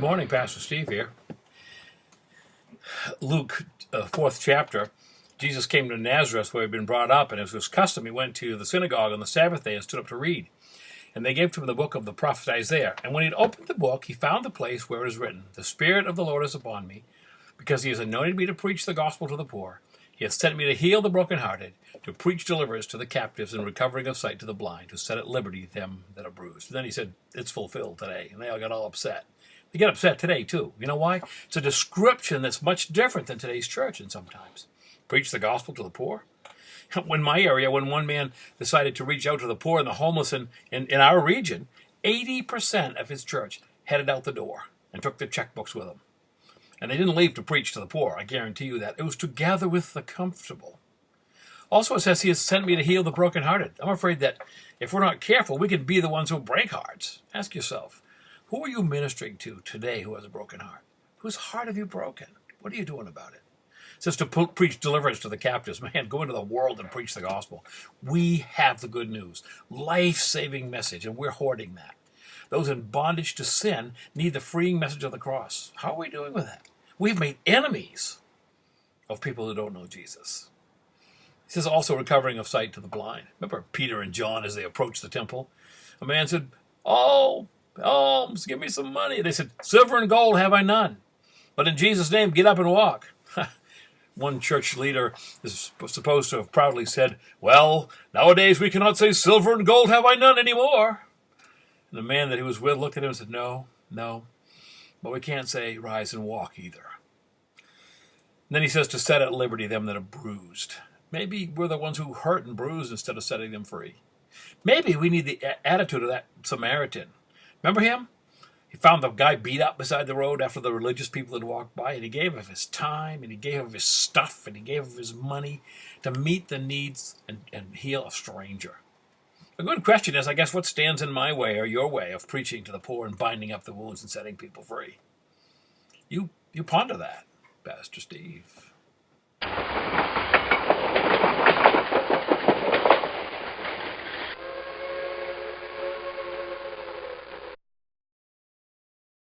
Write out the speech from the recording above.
morning, Pastor Steve here. Luke, 4th chapter, Jesus came to Nazareth where he had been brought up, and as was custom, he went to the synagogue on the Sabbath day and stood up to read. And they gave to him the book of the prophet Isaiah. And when he had opened the book, he found the place where it is written, "The Spirit of the Lord is upon me, because he has anointed me to preach the gospel to the poor. He has sent me to heal the brokenhearted, to preach deliverance to the captives and recovering of sight to the blind, to set at liberty them that are bruised." And then he said, "It's fulfilled today." And they all got all upset. They get upset today, too. You know why? It's a description that's much different than today's church, and sometimes. Preach the gospel to the poor. In my area, when one man decided to reach out to the poor and the homeless in our region, 80% of his church headed out the door and took their checkbooks with them. And they didn't leave to preach to the poor, I guarantee you that. It was to gather with the comfortable. Also, it says he has sent me to heal the brokenhearted. I'm afraid that if we're not careful, we could be the ones who break hearts. Ask yourself, who are you ministering to today who has a broken heart? Whose heart have you broken? What are you doing about it? It says to preach deliverance to the captives. Man, go into the world and preach the gospel. We have the good news, life-saving message, and we're hoarding that. Those in bondage to sin need the freeing message of the cross. How are we doing with that? We've made enemies of people who don't know Jesus. He says also recovering of sight to the blind. Remember Peter and John as they approached the temple? A man said, "Oh, alms, give me some money." They said, "Silver and gold have I none, but in Jesus' name, get up and walk." One church leader is supposed to have proudly said, "Well, nowadays we cannot say silver and gold have I none anymore." And the man that he was with looked at him and said, No, but we can't say rise and walk either. And then he says to set at liberty them that are bruised. Maybe we're the ones who hurt and bruise instead of setting them free. Maybe we need the attitude of that Samaritan. Remember him? He found the guy beat up beside the road after the religious people had walked by, and he gave of his time, and he gave of his stuff, and he gave of his money to meet the needs and heal a stranger. A good question is, I guess, what stands in my way or your way of preaching to the poor and binding up the wounds and setting people free? You ponder that, Pastor Steve.